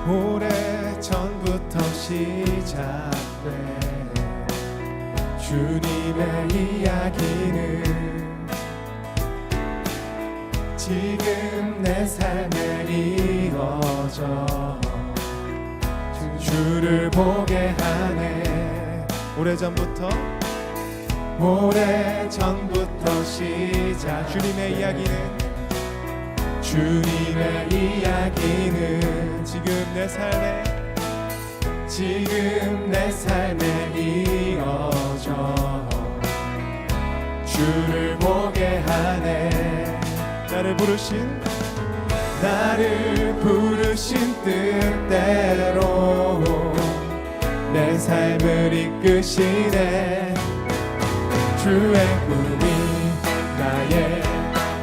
오래전부터 시작된 주님의 이야기는 지금 내 삶에 이어져 주를 보게 하네. 오래전부터 시작 주님의 이야기는 지금 내 삶에 이어져 주를 보게 하네. 나를 부르신 뜻대로 내 삶을 이끄시네. 주의 꿈이 나의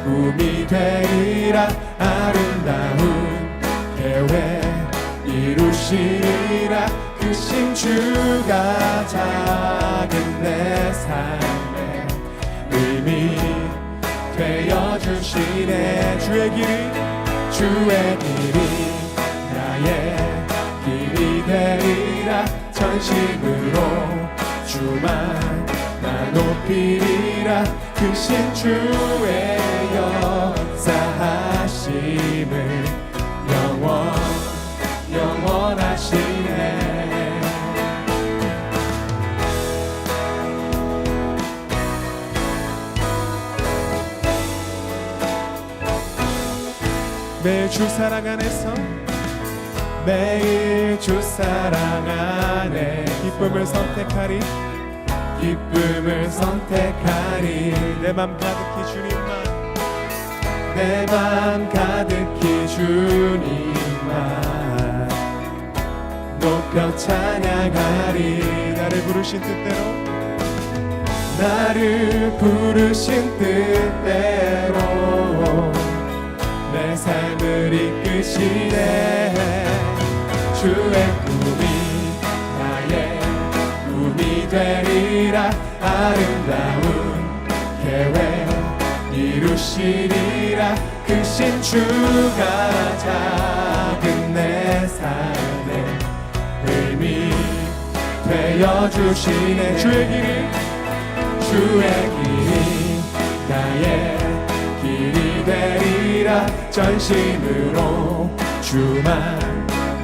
꿈이 되리라. 아름다운 계획 이루시리라. 크신 주가 작은 내 삶에 의미 되어주시네. 주의 길이 나의 길이 되리라. 전심으로 주만 나 높이리라. 크신 주의 역사하심을 영원하시네. 매일 주 사랑 안에 기쁨을 선택하리. 내 맘 가득히 주님만 높여 찬양하리. 나를 부르신 뜻대로 내 삶을 이끄시네. 주의 꿈이 나의 꿈이 되리라. 아름다운 계획 이루시리라. 크신 주가 작은 내 삶에 의미 되어주시네. 주의 길이 나의 길이 되리라. 전심으로 주만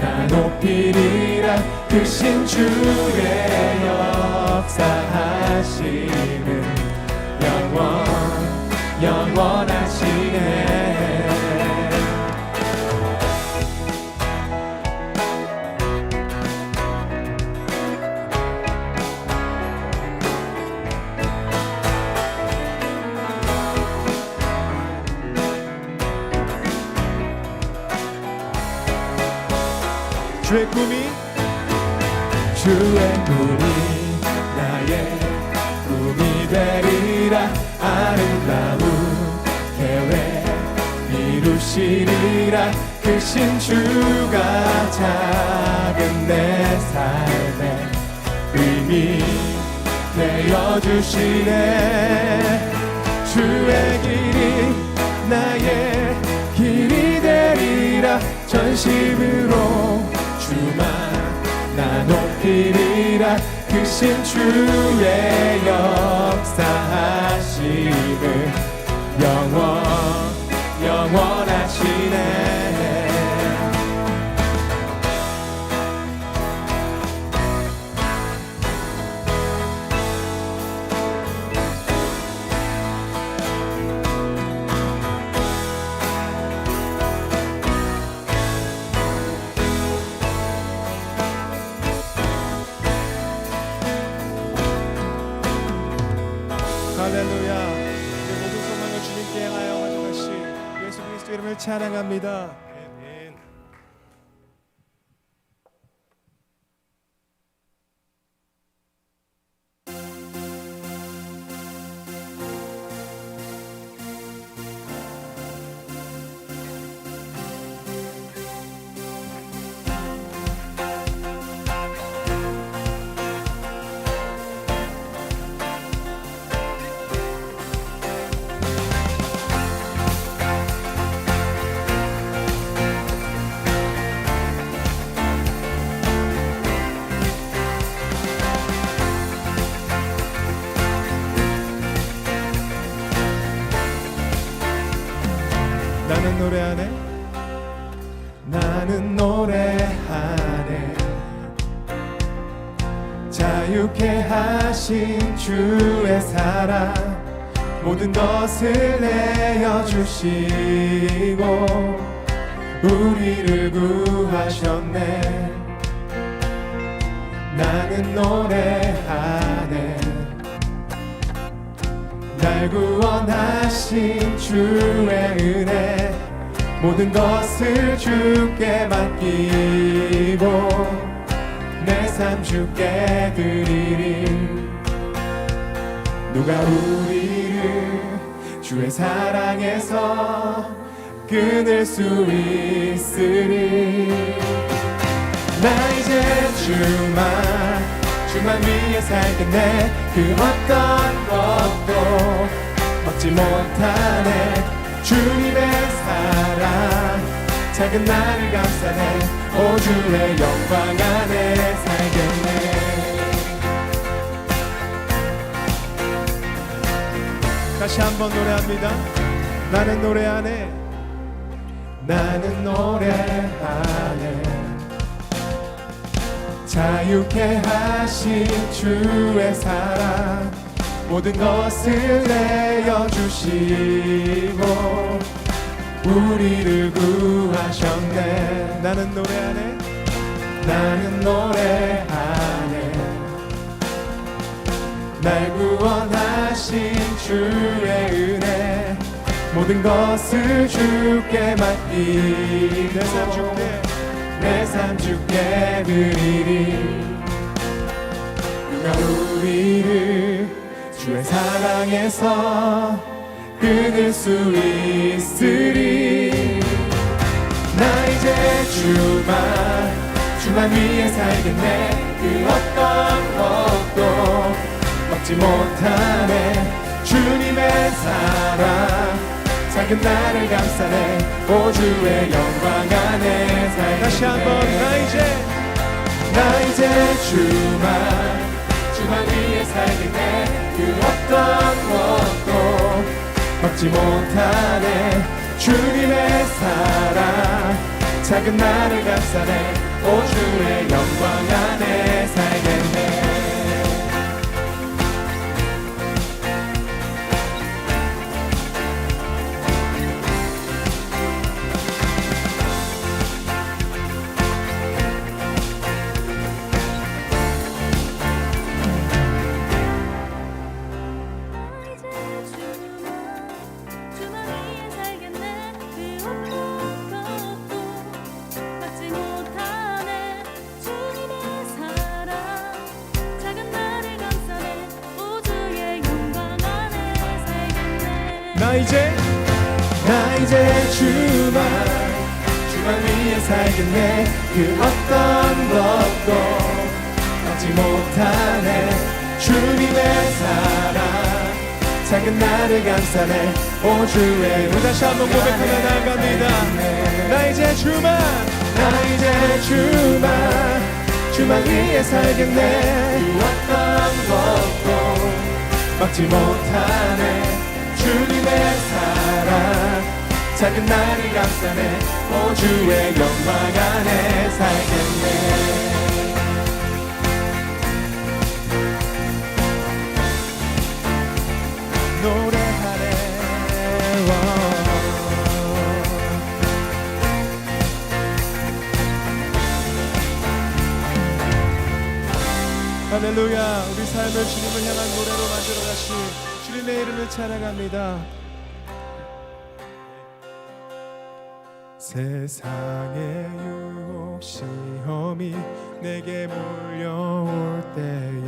나 높이리라. 크신 주의 역사하심은 영원하시네. 주의 꿈이 나의 꿈이 되리라. 아름다운 계획 이루시리라. 크신 주가 작은 내 삶에 의미 되어주시네. 주의 길이 나의 길이 되리라. 전심으로 주만 나 높이리라. 크신 주의 역사하심을 영원하시네. 할렐루야. 모든 소망을 주님께 향하여 가져가시 예수 그리스도 이름을 찬양합니다. 나는 노래하네. 자유케 하신 주의 사랑 모든 것을 내어주시고 우리를 구하셨네. 나는 노래하네. 날 구원하신 주의 은혜 모든 것을 주께 맡기고 내 삶 주께 드리리. 누가 우리를 주의 사랑에서 끊을 수 있으리. 나 이제 주만 위해 살겠네. 그 어떤 것도 막지 못하네. 주님의 사랑 작은 나를 감싸네. 오 주의 영광 안에 살겠네. 다시 한번 노래합니다. 나는 노래하네. 나는 노래하네. 자유케 하신 주의 사랑 모든 것을 내어주시고 우리를 구하셨네. 나는 노래하네. 나는 노래하네. 날 구원하신 주의 은혜 모든 것을 주께 맡기고 내 삶 주께 드리리. 누가 우리를 주의 사랑에서 끊을 수 있으리. 나 이제 주만 위해 살겠네. 그 어떤 것도 막지 못하네. 주님의 사랑 작은 나를 감싸네. 오 주의 영광 안에 살겠네. 다시 한번 나 이제 주만 위해 살겠네. 그 어떤 것도 막지 못하네. 주님의 사랑 작은 나를 감싸네. 오 주의 영광 안에 살겠네. 나 이제 주만 위해 살겠네. 그 어떤 것도 막지 못하네. 주님의 사랑 작은 나를 감싸네. 오 주의 다시 한번 고백하며 나아갑니다. 나 이제 주만 위해 살겠네. 그 어떤 것도 막지 못하네. 주님의 사랑 작은 나를 감싸네. 오 주의 영광 안에 살겠네. 노래하네. 할렐루야. 우리 삶을 주님을 향한 노래로 만들어 다시 주님의 이름을 찬양합니다. 세상의 유혹 시험이 내게 몰려올 때에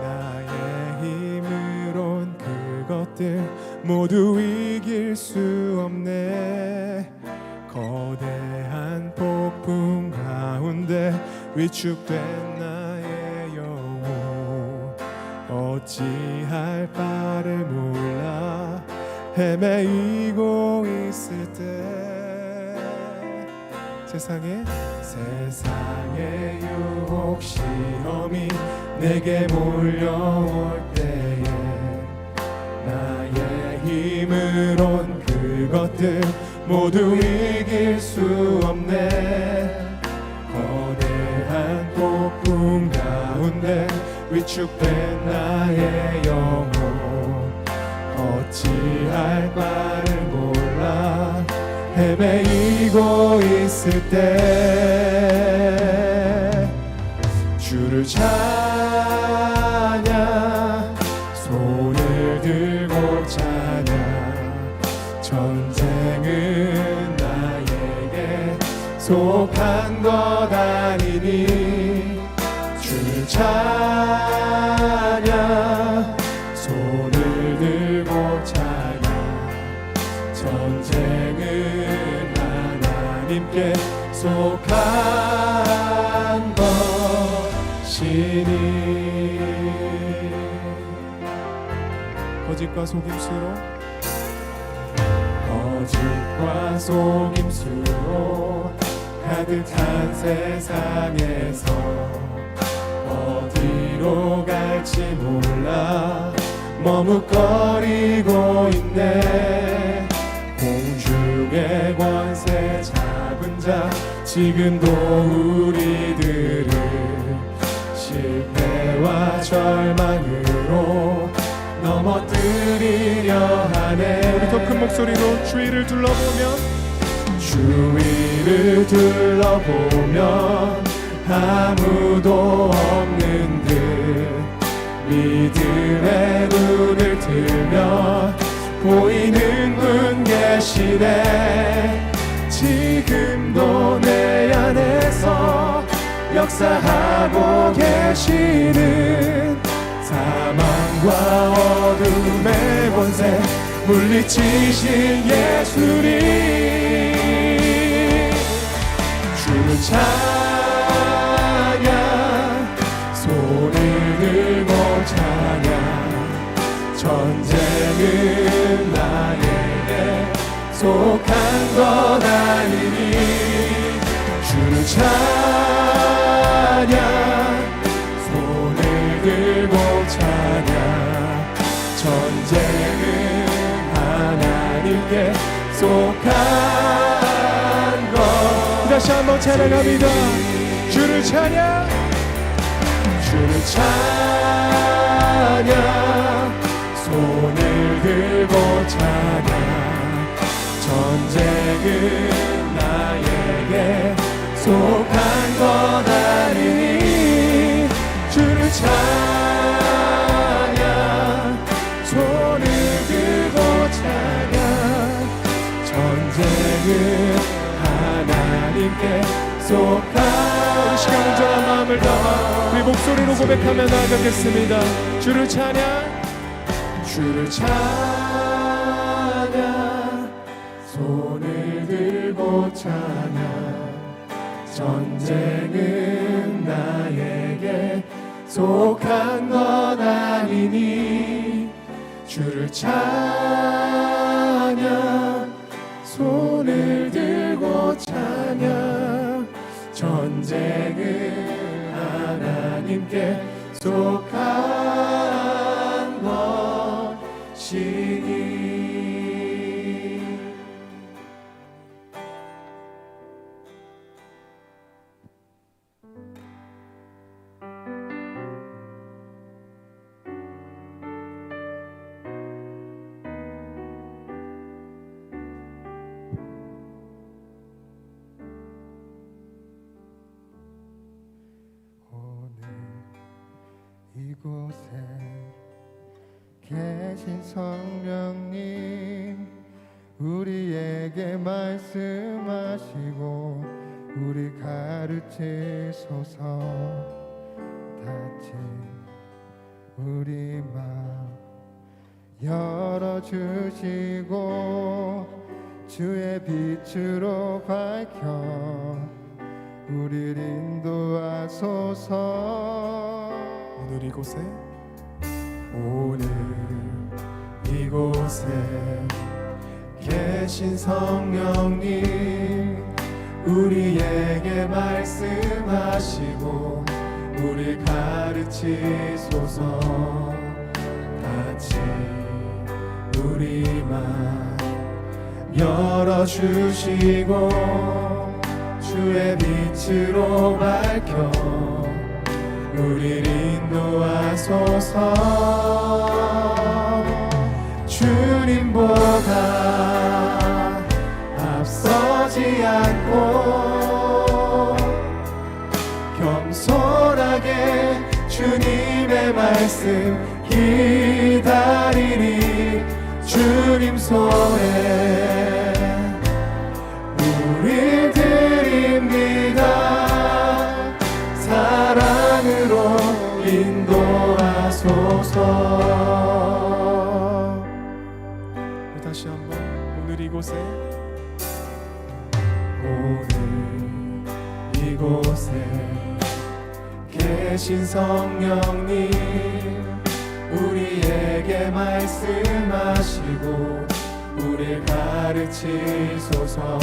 나의 힘으론 그것들 모두 이길 수 없네. 거대한 폭풍 가운데 위축된 나의 영혼 어찌할 바를 몰라 헤매이고 있을 때 세상의 유혹 시험이 내게 몰려올 때에 나의 힘으론 그것들 모두 이길 수 없네. 거대한 폭풍 가운데 위축된 나의 영혼, 어찌할 바를 몰라 헤매이고 있을 때 주를 찬양, 손을 들고 찬양. 전쟁은 나에게 속한 것 아니니 주를 찬양, 손을 들고 찬양. 전쟁은 하나님께 속한 것이니. 거짓과 속임수로, 거짓과 속임수로 가득한 세상에서 어디로 갈지 몰라 머뭇거리고 있네. 공중의 권세 잡은 자 지금도 우리들을 실패와 절망으로 넘어뜨리려 하네. 우리 더 큰 목소리로 주위를 둘러보면, 주위를 둘러보면 아무도 없는 듯 믿음의 눈을 들면 보이는 분 계시네. 지금도 내 안에서 역사하고 계시는 사망과 어둠의 권세 물리치신 예수님. 주를 찬양, 손을 들고 찬양. 전쟁은 나에게 속한 것 아니니 주를 찬양, 손을 들고 찬양. 전쟁은 하나님께 속한 것. 다시 한번 찬양합니다. 주를 찬양, 주를 찬양, 손을 들고 찬양. 전쟁은 나에게 속한 것 아니니 주를 찬양, 손을 들고 찬양. 전쟁은 하나님께 속한. 이 시간 온전한 마음을 담아 우리 목소리로 고백하며 나아가겠습니다. 주를 찬양, 주를 찬양, 손을 들고 찬양. 전쟁은 나에게 속한 것 아니니 주를 찬양, 손을 들고 찬양. 전쟁은 하나님께 속한 것이니. 이곳에 계신 성령님, 우리에게 말씀하시고 우리 가르치소서. 닫힌 우리 마음 열어주시고 주의 빛으로 밝혀 우리를 인도하소서. 오늘 이곳에 계신 성령님, 우리에게 말씀하시고 우리 가르치소서. 닫힌 우리 마음 열어주시고 주의 빛으로 밝혀 우리를 인도하소서. 주님보다 앞서지 않고 겸손하게 주님의 말씀 기다리니 주님 손에 우리 드립니다. 사랑으로 인도하소서. 다시 한번 오늘 이곳에 계신 성령님 우리에게 말씀하시고 우리를 가르치소서.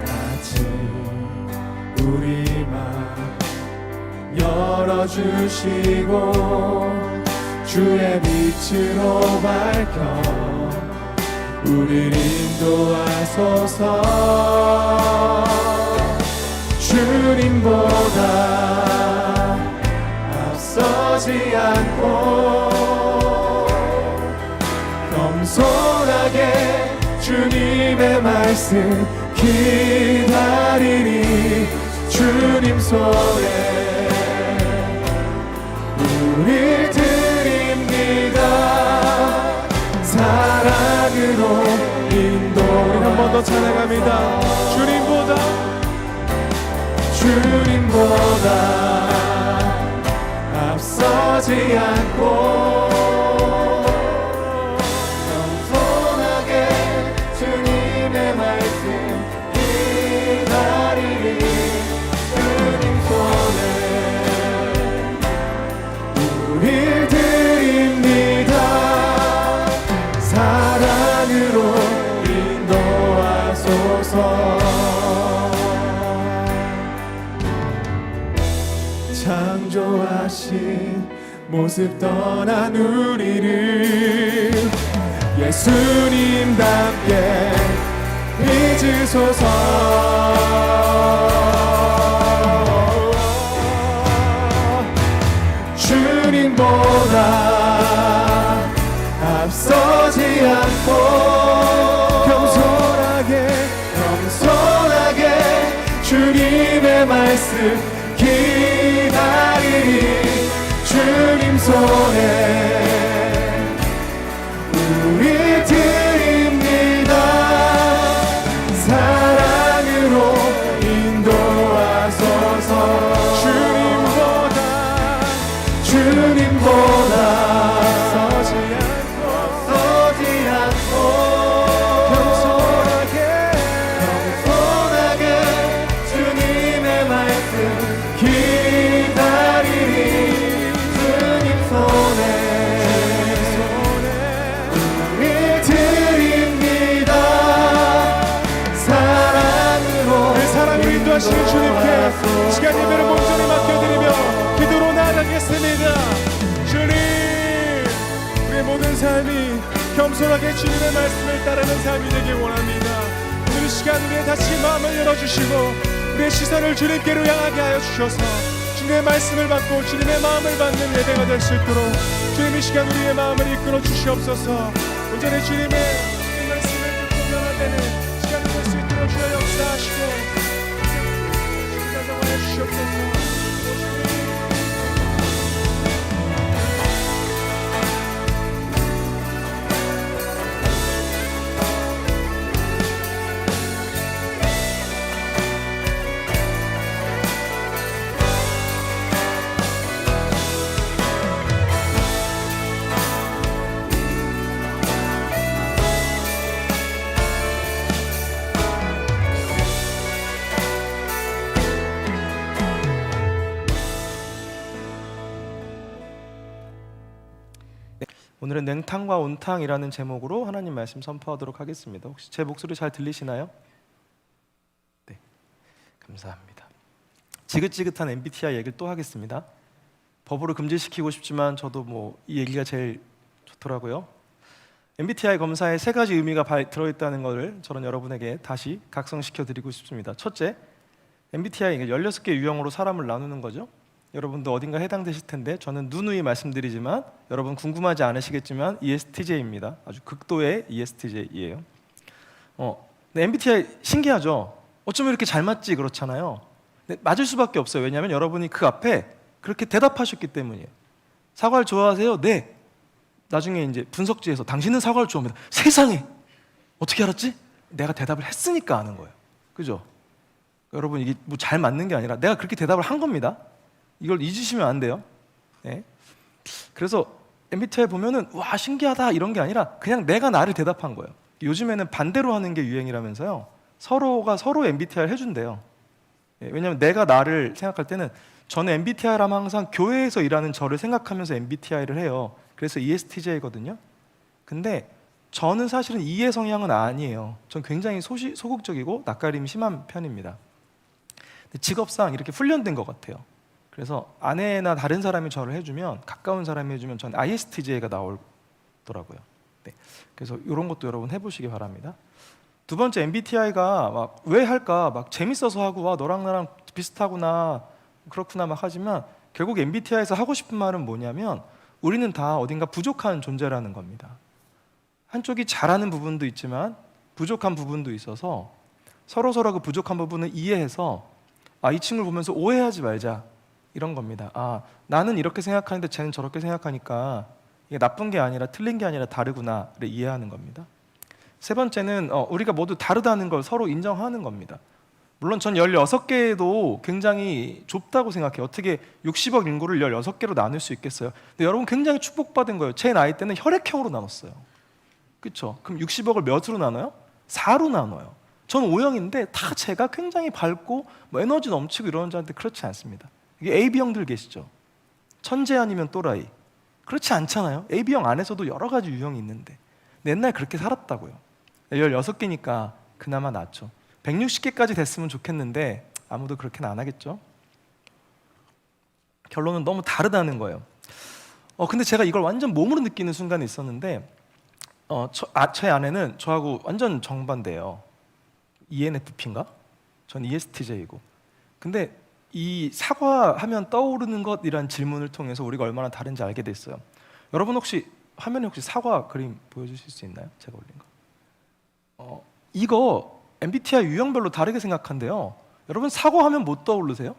같이 우리 맘 열어주시고 주의 빛으로 밝혀 우리를 인도하소서. 주님보다 앞서지 않고 겸손하게 주님의 말씀 기다리니 주님 손에 우리 드립니다. 사랑으로 인도. 우리 한 번 더 찬양합니다. 주님보다 앞서지 않고 겸손하게 주님의 말씀 기다리니 주님 손에 우리 드립니다. 사랑으로 인도하소서. 창조하신 모습 떠난 우리를 예수님답게 빚으소서. 주님보다 앞서지 않고 겸손하게 주님의 말씀 기다리니 주님 손에 우리 드립니다. 사랑으로 인도하소서. 주님보다 서지 않고 겸손하게 주님의 말씀 기다리니 주님 손에 우리 드립니다. 사랑으로 그 사랑을 인도하시는 주님께 시간 예배를 온전히 맡겨드리며 기도로 나아가겠습니다. 주님, 우리의 모든 삶이 겸손하게 주님의 말씀을 따르는 삶이 되길 원합니다. 오늘 이 시간 우리의 다시 마음을 열어주시고 우리의 시선을 주님께로 향하게 하여 주셔서 주님의 말씀을 받고 주님의 마음을 받는 예배가 될 수 있도록 주님 이 시간 우리의 마음을 이끌어 주시옵소서. 온전히 주님의 이 말씀을 듣고 변화되는 시간이 될 수 있도록 주여 역사하시고 주님을 주시옵소서. 오늘은 냉탕과 온탕이라는 제목으로 하나님 말씀 선포하도록 하겠습니다. 혹시 제 목소리 잘 들리시나요? 네, 감사합니다. 지긋지긋한 MBTI 얘기를 또 하겠습니다. 법으로 금지시키고 싶지만 저도 이 얘기가 제일 좋더라고요. MBTI 검사에 3가지 의미가 들어있다는 것을 저는 여러분에게 다시 각성시켜 드리고 싶습니다. 첫째, MBTI 16개 유형으로 사람을 나누는 거죠. 여러분도 어딘가 해당되실 텐데 저는 누누이 말씀드리지만 여러분 궁금하지 않으시겠지만 ESTJ입니다. 아주 극도의 ESTJ이에요. 근데 MBTI 신기하죠? 어쩌면 이렇게 잘 맞지 그렇잖아요. 근데 맞을 수밖에 없어요. 왜냐하면 여러분이 그 앞에 그렇게 대답하셨기 때문이에요. 사과를 좋아하세요? 네. 나중에 이제 분석지에서 당신은 사과를 좋아합니다. 세상에! 어떻게 알았지? 내가 대답을 했으니까 아는 거예요. 그죠? 여러분 이게 뭐 잘 맞는 게 아니라 내가 그렇게 대답을 한 겁니다. 이걸 잊으시면 안 돼요. 네. 그래서 MBTI 보면은 와 신기하다 이런 게 아니라 그냥 내가 나를 대답한 거예요. 요즘에는 반대로 하는 게 유행이라면서요. 서로가 서로 MBTI를 해준대요. 네. 왜냐하면 내가 나를 생각할 때는 저는 MBTI라면 항상 교회에서 일하는 저를 생각하면서 MBTI를 해요. 그래서 ESTJ거든요. 근데 저는 사실은 E의 성향은 아니에요. 전 굉장히 소극적이고 낯가림이 심한 편입니다. 직업상 이렇게 훈련된 것 같아요. 그래서 아내나 다른 사람이 저를 해주면 가까운 사람이 해주면 전 ISTJ가 나오더라고요. 네. 그래서 이런 것도 여러분 해보시기 바랍니다. 두 번째 MBTI가 막 왜 할까 막 재밌어서 하고 와 너랑 나랑 비슷하구나 그렇구나 막 하지만 결국 MBTI에서 하고 싶은 말은 뭐냐면 우리는 다 어딘가 부족한 존재라는 겁니다. 한쪽이 잘하는 부분도 있지만 부족한 부분도 있어서 서로 그 부족한 부분을 이해해서 이 친구를 보면서 오해하지 말자 이런 겁니다. 나는 이렇게 생각하는데 쟤는 저렇게 생각하니까 이게 나쁜 게 아니라 틀린 게 아니라 다르구나를 이해하는 겁니다. 세 번째는 우리가 모두 다르다는 걸 서로 인정하는 겁니다. 물론 전 16개도 굉장히 좁다고 생각해요. 어떻게 60억 인구를 16개로 나눌 수 있겠어요? 근데 여러분 굉장히 축복받은 거예요. 제 나이 때는 혈액형으로 나눴어요. 그렇죠? 그럼 60억을 몇으로 나눠요? 4로 나눠요. 전 O형인데 다 제가 굉장히 밝고 뭐 에너지 넘치고 이러는 줄 알았는데 그렇지 않습니다. 이게 AB형들 계시죠? 천재 아니면 또라이. 그렇지 않잖아요. AB형 안에서도 여러 가지 유형이 있는데 옛날 그렇게 살았다고요. 16개니까 그나마 낫죠. 160개까지 됐으면 좋겠는데 아무도 그렇게는 안 하겠죠. 결론은 너무 다르다는 거예요. 근데 제가 이걸 완전 몸으로 느끼는 순간이 있었는데 제 아내는 저하고 완전 정반대예요. ENFP인가? 전 ESTJ이고. 근데 이 사과하면 떠오르는 것이란 질문을 통해서 우리가 얼마나 다른지 알게 됐어요. 여러분 혹시 화면에 혹시 사과 그림 보여주실 수 있나요? 제가 올린 거. 이거 MBTI 유형별로 다르게 생각한대요. 여러분 사과하면 뭐 떠오르세요?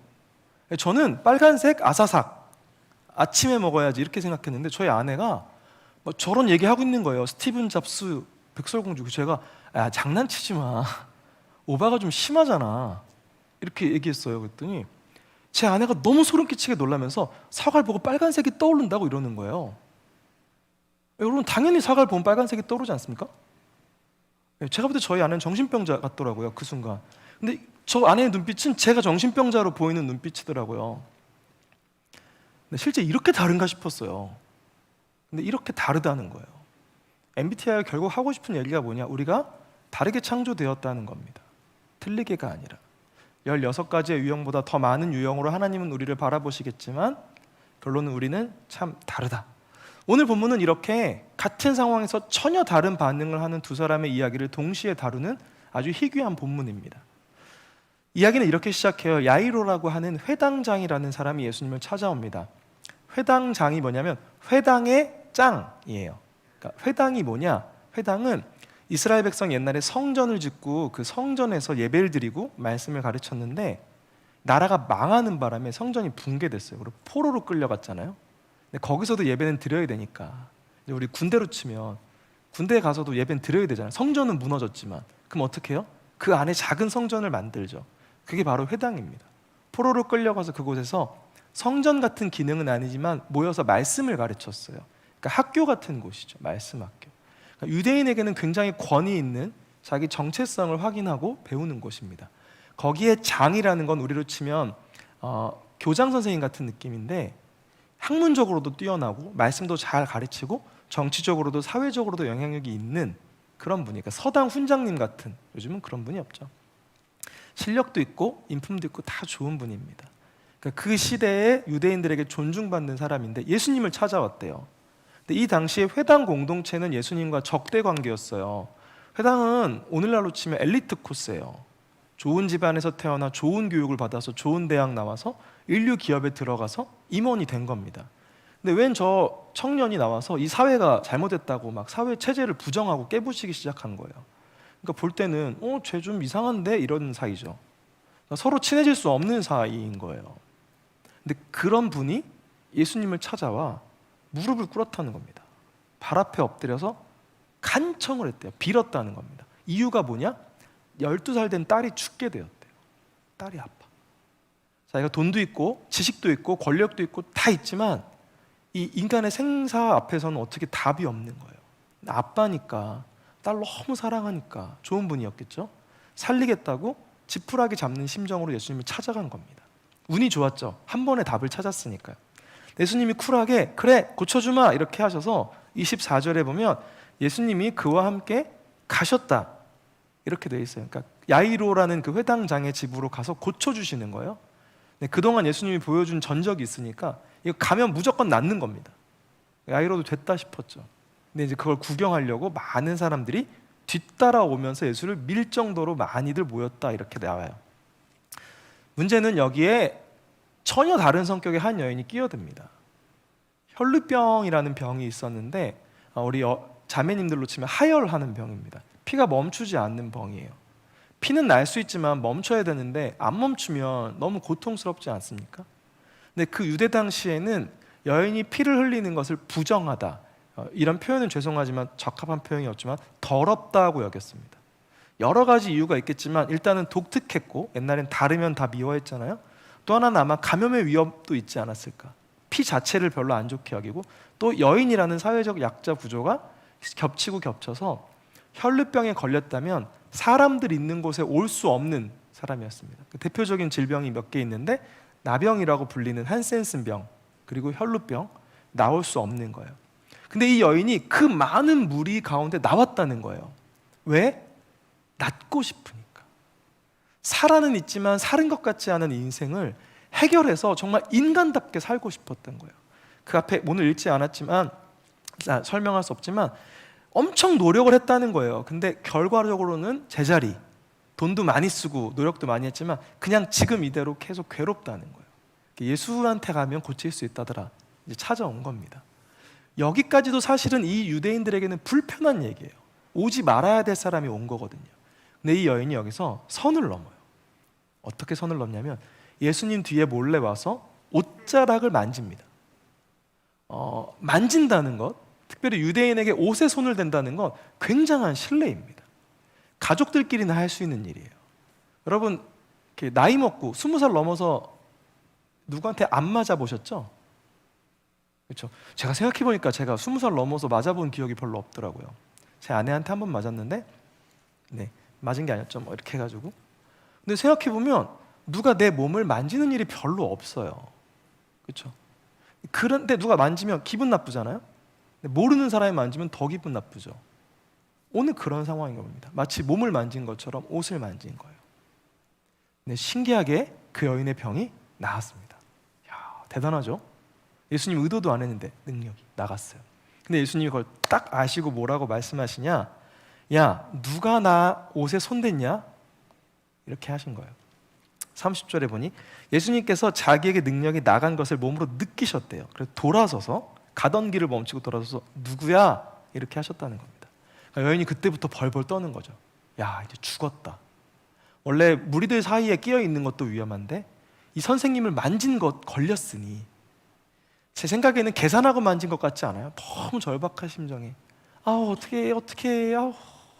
저는 빨간색 아사삭 아침에 먹어야지 이렇게 생각했는데 저희 아내가 뭐 저런 얘기하고 있는 거예요. 스티븐 잡스 백설공주. 제가 장난치지 마. 오바가 좀 심하잖아. 이렇게 얘기했어요. 그랬더니 제 아내가 너무 소름 끼치게 놀라면서 사과를 보고 빨간색이 떠오른다고 이러는 거예요. 여러분 당연히 사과를 보면 빨간색이 떠오르지 않습니까? 제가 볼 때 저희 아내는 정신병자 같더라고요. 그 순간. 근데 저 아내의 눈빛은 제가 정신병자로 보이는 눈빛이더라고요. 근데 실제 이렇게 다른가 싶었어요. 근데 이렇게 다르다는 거예요. MBTI가 결국 하고 싶은 얘기가 뭐냐? 우리가 다르게 창조되었다는 겁니다. 틀리게가 아니라 16가지의 유형보다 더 많은 유형으로 하나님은 우리를 바라보시겠지만 결론은 우리는 참 다르다. 오늘 본문은 이렇게 같은 상황에서 전혀 다른 반응을 하는 두 사람의 이야기를 동시에 다루는 아주 희귀한 본문입니다. 이야기는 이렇게 시작해요. 야이로라고 하는 회당장이라는 사람이 예수님을 찾아옵니다. 회당장이 뭐냐면 회당의 짱이에요. 그러니까 회당이 뭐냐? 회당은 이스라엘 백성 옛날에 성전을 짓고 그 성전에서 예배를 드리고 말씀을 가르쳤는데 나라가 망하는 바람에 성전이 붕괴됐어요. 그리고 포로로 끌려갔잖아요. 근데 거기서도 예배는 드려야 되니까 우리 군대로 치면 군대에 가서도 예배는 드려야 되잖아요. 성전은 무너졌지만 그럼 어떻게 해요? 그 안에 작은 성전을 만들죠. 그게 바로 회당입니다. 포로로 끌려가서 그곳에서 성전 같은 기능은 아니지만 모여서 말씀을 가르쳤어요. 그러니까 학교 같은 곳이죠. 말씀 학교. 그러니까 유대인에게는 굉장히 권위 있는 자기 정체성을 확인하고 배우는 곳입니다. 거기에 장이라는 건 우리로 치면 교장 선생님 같은 느낌인데 학문적으로도 뛰어나고 말씀도 잘 가르치고 정치적으로도 사회적으로도 영향력이 있는 그런 분이니까 서당 훈장님 같은, 요즘은 그런 분이 없죠. 실력도 있고 인품도 있고 다 좋은 분입니다. 그러니까 그 시대에 유대인들에게 존중받는 사람인데 예수님을 찾아왔대요. 근데 이 당시에 회당 공동체는 예수님과 적대 관계였어요. 회당은 오늘날로 치면 엘리트 코스예요. 좋은 집안에서 태어나 좋은 교육을 받아서 좋은 대학 나와서 인류 기업에 들어가서 임원이 된 겁니다. 근데 웬 저 청년이 나와서 이 사회가 잘못됐다고 막 사회 체제를 부정하고 깨부시기 시작한 거예요. 그러니까 볼 때는 쟤 좀 이상한데 이런 사이죠. 그러니까 서로 친해질 수 없는 사이인 거예요. 근데 그런 분이 예수님을 찾아와 무릎을 꿇었다는 겁니다. 발 앞에 엎드려서 간청을 했대요. 빌었다는 겁니다. 이유가 뭐냐? 12살 된 딸이 죽게 되었대요. 딸이 아파. 자기가 돈도 있고 지식도 있고 권력도 있고 다 있지만 이 인간의 생사 앞에서는 어떻게 답이 없는 거예요. 아빠니까, 딸 너무 사랑하니까 좋은 분이었겠죠. 살리겠다고 지푸라기 잡는 심정으로 예수님이 찾아간 겁니다. 운이 좋았죠. 한 번에 답을 찾았으니까요. 예수님이 쿨하게 그래 고쳐주마 이렇게 하셔서 24절에 보면 예수님이 그와 함께 가셨다 이렇게 돼 있어요. 그러니까 야이로라는 그 회당장의 집으로 가서 고쳐주시는 거예요. 그동안 예수님이 보여준 전적이 있으니까 이거 가면 무조건 낫는 겁니다. 야이로도 됐다 싶었죠. 근데 이제 그걸 구경하려고 많은 사람들이 뒤따라오면서 예수를 밀 정도로 많이들 모였다 이렇게 나와요. 문제는 여기에 전혀 다른 성격의 한 여인이 끼어듭니다. 혈루병이라는 병이 있었는데 우리 자매님들로 치면 하혈하는 병입니다. 피가 멈추지 않는 병이에요. 피는 날 수 있지만 멈춰야 되는데 안 멈추면 너무 고통스럽지 않습니까? 근데 그 유대 당시에는 여인이 피를 흘리는 것을 부정하다, 이런 표현은 죄송하지만 적합한 표현이었지만 더럽다고 여겼습니다. 여러 가지 이유가 있겠지만 일단은 독특했고 옛날엔 다르면 다 미워했잖아요. 또 하나는 아마 감염의 위험도 있지 않았을까. 피 자체를 별로 안 좋게 여기고 또 여인이라는 사회적 약자 구조가 겹치고 겹쳐서 혈루병에 걸렸다면 사람들 있는 곳에 올 수 없는 사람이었습니다. 대표적인 질병이 몇 개 있는데 나병이라고 불리는 한센슨병 그리고 혈루병, 나올 수 없는 거예요. 근데 이 여인이 그 많은 무리 가운데 나왔다는 거예요. 왜? 낫고 싶으니까. 살아는 있지만 살은 것 같지 않은 인생을 해결해서 정말 인간답게 살고 싶었던 거예요. 그 앞에 오늘 읽지 않았지만 설명할 수 없지만 엄청 노력을 했다는 거예요. 근데 결과적으로는 제자리, 돈도 많이 쓰고 노력도 많이 했지만 그냥 지금 이대로 계속 괴롭다는 거예요. 예수한테 가면 고칠 수 있다더라. 이제 찾아온 겁니다. 여기까지도 사실은 이 유대인들에게는 불편한 얘기예요. 오지 말아야 될 사람이 온 거거든요. 근데 이 여인이 여기서 선을 넘어요. 어떻게 선을 넘냐면 예수님 뒤에 몰래 와서 옷자락을 만집니다. 만진다는 것, 특별히 유대인에게 옷에 손을 댄다는 건 굉장한 신뢰입니다. 가족들끼리나 할 수 있는 일이에요. 여러분 이렇게 나이 먹고 20살 넘어서 누구한테 안 맞아 보셨죠? 그렇죠? 제가 생각해 보니까 제가 20살 넘어서 맞아본 기억이 별로 없더라고요. 제 아내한테 한 번 맞았는데, 맞은 게 아니었죠. 뭐 이렇게 해가지고. 근데 생각해 보면 누가 내 몸을 만지는 일이 별로 없어요. 그렇죠? 그런데 누가 만지면 기분 나쁘잖아요. 모르는 사람이 만지면 더 기분 나쁘죠. 오늘 그런 상황인 겁니다. 마치 몸을 만진 것처럼 옷을 만진 거예요. 근데 신기하게 그 여인의 병이 나았습니다. 이야, 대단하죠? 예수님 의도도 안 했는데 능력이 나갔어요. 근데 예수님이 그걸 딱 아시고 뭐라고 말씀하시냐? 야, 누가 나 옷에 손댔냐? 이렇게 하신 거예요. 30절에 보니 예수님께서 자기에게 능력이 나간 것을 몸으로 느끼셨대요. 그래서 돌아서서 가던 길을 멈추고 돌아서서 누구야? 이렇게 하셨다는 겁니다. 그러니까 여인이 그때부터 벌벌 떠는 거죠. 야, 이제 죽었다. 원래 무리들 사이에 끼어 있는 것도 위험한데 이 선생님을 만진 것 걸렸으니, 제 생각에는 계산하고 만진 것 같지 않아요? 너무 절박한 심정에 어떻게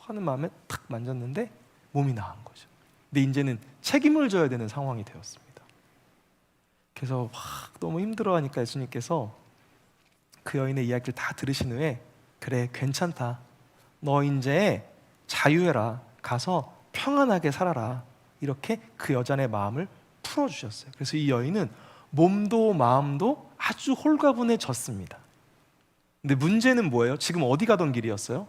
하는 마음에 탁 만졌는데 몸이 나은 거죠. 근데 이제는 책임을 져야 되는 상황이 되었습니다. 그래서 너무 힘들어하니까 예수님께서 그 여인의 이야기를 다 들으신 후에 그래 괜찮다, 너 이제 자유해라, 가서 평안하게 살아라, 이렇게 그 여자의 마음을 풀어주셨어요. 그래서 이 여인은 몸도 마음도 아주 홀가분해졌습니다. 근데 문제는 뭐예요? 지금 어디 가던 길이었어요?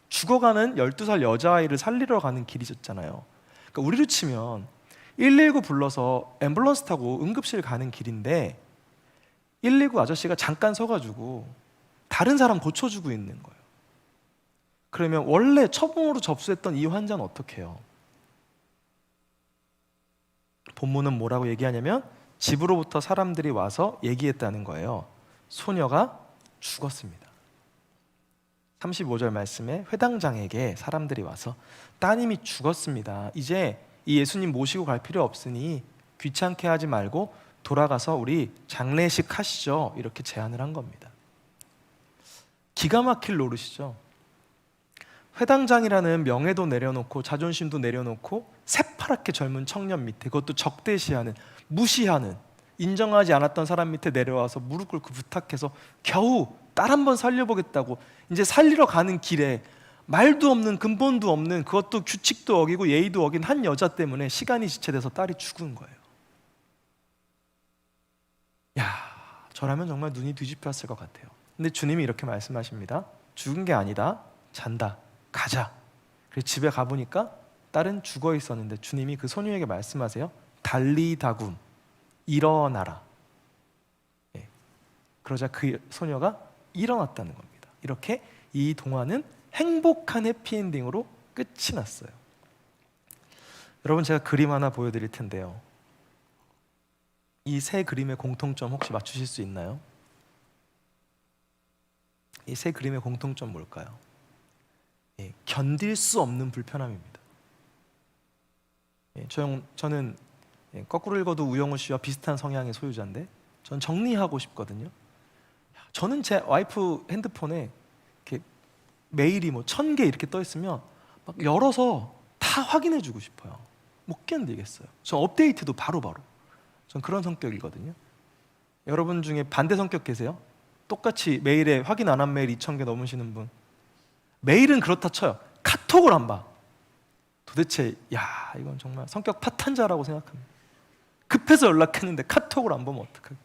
죽어가는 12살 여자아이를 살리러 가는 길이었잖아요. 그러니까 우리로 치면 119 불러서 앰뷸런스 타고 응급실 가는 길인데 119 아저씨가 잠깐 서가지고 다른 사람 고쳐주고 있는 거예요. 그러면 원래 처음으로 접수했던 이 환자는 어떻게 해요? 본문은 뭐라고 얘기하냐면 집으로부터 사람들이 와서 얘기했다는 거예요. 소녀가 죽었습니다. 35절 말씀에 회당장에게 사람들이 와서 따님이 죽었습니다. 이제 이 예수님 모시고 갈 필요 없으니 귀찮게 하지 말고 돌아가서 우리 장례식 하시죠. 이렇게 제안을 한 겁니다. 기가 막힐 노릇이죠. 회당장이라는 명예도 내려놓고 자존심도 내려놓고 새파랗게 젊은 청년 밑에, 그것도 적대시하는, 무시하는, 인정하지 않았던 사람 밑에 내려와서 무릎 꿇고 부탁해서 겨우 딸 한 번 살려보겠다고 이제 살리러 가는 길에 말도 없는, 근본도 없는, 그것도 규칙도 어기고 예의도 어긴 한 여자 때문에 시간이 지체돼서 딸이 죽은 거예요. 야, 저라면 정말 눈이 뒤집혔을 것 같아요. 근데 주님이 이렇게 말씀하십니다. 죽은 게 아니다. 잔다. 가자. 그래서 집에 가보니까 딸은 죽어 있었는데 주님이 그 소녀에게 말씀하세요. 달리다굼, 일어나라. 예. 그러자 그 소녀가 일어났다는 겁니다. 이렇게 이 동화는 행복한 해피엔딩으로 끝이 났어요. 여러분, 제가 그림 하나 보여드릴 텐데요. 이 세 그림의 공통점 혹시 맞추실 수 있나요? 이 세 그림의 공통점 뭘까요? 예, 견딜 수 없는 불편함입니다. 예, 저는 거꾸로 읽어도 우영우 씨와 비슷한 성향의 소유자인데 전 정리하고 싶거든요. 저는 제 와이프 핸드폰에 이렇게 메일이 뭐 1000개 이렇게 떠 있으면 막 열어서 다 확인해 주고 싶어요. 못 견디겠어요. 전 업데이트도 바로바로. 전 그런 성격이거든요. 여러분 중에 반대 성격 계세요? 똑같이 메일에 확인 안 한 메일 2000개 넘으시는 분. 메일은 그렇다 쳐요. 카톡을 안 봐. 도대체 이건 정말 성격 파탄자라고 생각합니다. 급해서 연락했는데 카톡을 안 보면 어떡할까?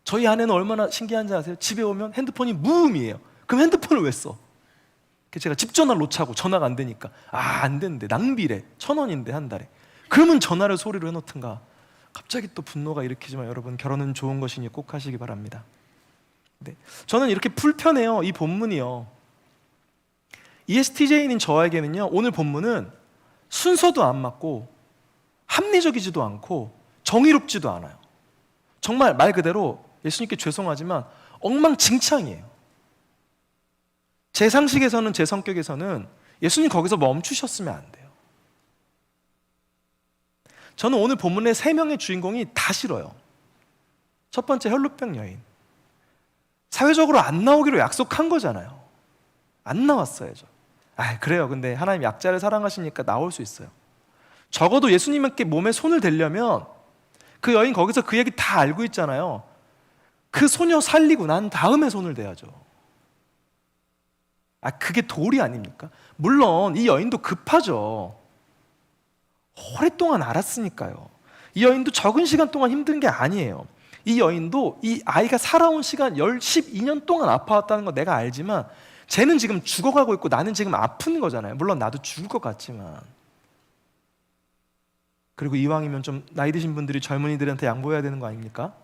저희 아내는 얼마나 신기한지 아세요? 집에 오면 핸드폰이 무음이에요. 그럼 핸드폰을 왜 써? 제가 집 전화를 놓자고 전화가 안 되니까 안 되는데 낭비래. 1000원인데 한 달에. 그러면 전화를 소리로 해놓든가. 갑자기 또 분노가 일으키지만 여러분, 결혼은 좋은 것이니 꼭 하시기 바랍니다. 네. 저는 이렇게 불편해요. 이 본문이요. ESTJ인 저에게는요, 오늘 본문은 순서도 안 맞고 합리적이지도 않고 정의롭지도 않아요. 정말 말 그대로 예수님께 죄송하지만 엉망진창이에요. 제 상식에서는, 제 성격에서는 예수님 거기서 멈추셨으면 안 돼요. 저는 오늘 본문의 3명의 주인공이 다 싫어요. 첫 번째, 혈루병 여인. 사회적으로 안 나오기로 약속한 거잖아요. 안 나왔어야죠. 그래요. 근데 하나님 약자를 사랑하시니까 나올 수 있어요. 적어도 예수님께 몸에 손을 대려면 그 여인 거기서 그 얘기 다 알고 있잖아요. 그 소녀 살리고 난 다음에 손을 대야죠. 그게 도리 아닙니까? 물론 이 여인도 급하죠. 오랫동안 알았으니까요. 이 여인도 적은 시간 동안 힘든 게 아니에요. 이 여인도 이 아이가 살아온 시간 12년 동안 아파왔다는 거 내가 알지만 쟤는 지금 죽어가고 있고 나는 지금 아픈 거잖아요. 물론 나도 죽을 것 같지만. 그리고 이왕이면 좀 나이 드신 분들이 젊은이들한테 양보해야 되는 거 아닙니까?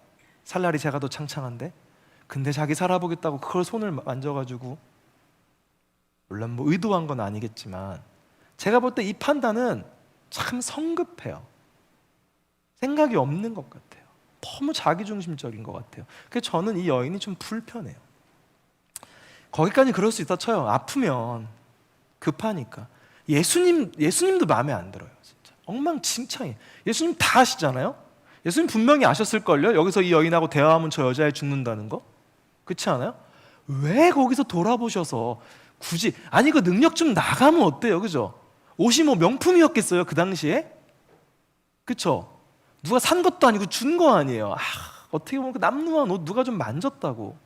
살 날이 제가 더 창창한데. 근데 자기 살아보겠다고 그걸 손을 만져가지고, 물론 뭐 의도한 건 아니겠지만 제가 볼 때 이 판단은 참 성급해요. 생각이 없는 것 같아요. 너무 자기중심적인 것 같아요. 그래서 저는 이 여인이 좀 불편해요. 거기까지 그럴 수 있다 쳐요. 아프면 급하니까. 예수님도 마음에 안 들어요. 진짜 엉망진창이에요. 예수님 다 아시잖아요. 예수님 분명히 아셨을걸요. 여기서 이 여인하고 대화하면 저 여자애 죽는다는 거. 그렇지 않아요? 왜 거기서 돌아보셔서 굳이, 아니 그 능력 좀 나가면 어때요? 그죠? 옷이 뭐 명품이었겠어요 그 당시에? 그쵸? 누가 산 것도 아니고 준 거 아니에요. 어떻게 보면 그 남루한 옷 누가 좀 만졌다고,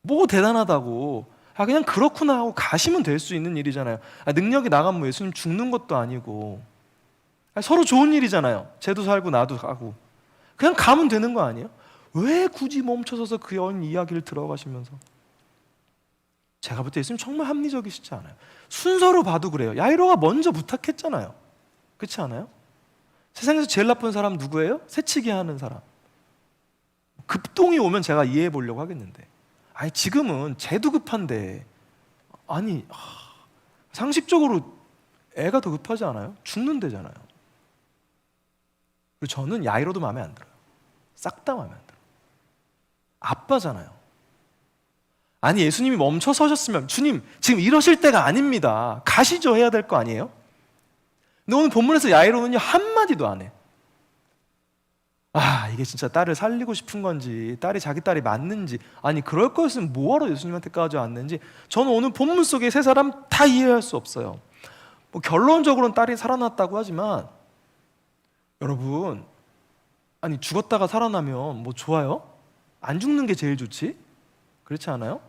뭐 대단하다고, 그냥 그렇구나 하고 가시면 될 수 있는 일이잖아요. 능력이 나가면 뭐 예수님 죽는 것도 아니고, 서로 좋은 일이잖아요. 쟤도 살고 나도 가고, 그냥 가면 되는 거 아니에요? 왜 굳이 멈춰서서 그 여인 이야기를 들어가시면서? 제가 볼 때 예수님 정말 합리적이시지 않아요. 순서로 봐도 그래요. 야이로가 먼저 부탁했잖아요. 그렇지 않아요? 세상에서 제일 나쁜 사람 누구예요? 새치기 하는 사람. 급동이 오면 제가 이해해 보려고 하겠는데, 아니 지금은 쟤도 급한데, 아니 상식적으로 애가 더 급하지 않아요? 죽는데잖아요. 그리고 저는 야이로도 마음에 안 들어요. 싹 다 마음에 안 들어요. 아빠잖아요. 아니 예수님이 멈춰 서셨으면 주님 지금 이러실 때가 아닙니다, 가시죠 해야 될 거 아니에요? 근데 오늘 본문에서 야이로는요 한마디도 안 해. 이게 진짜 딸을 살리고 싶은 건지, 딸이 자기 딸이 맞는지, 아니 그럴 거였으면 뭐하러 예수님한테까지 왔는지 저는 오늘 본문 속에 세 사람 다 이해할 수 없어요. 뭐 결론적으로는 딸이 살아났다고 하지만 여러분, 아니 죽었다가 살아나면 뭐 좋아요? 안 죽는 게 제일 좋지? 그렇지 않아요?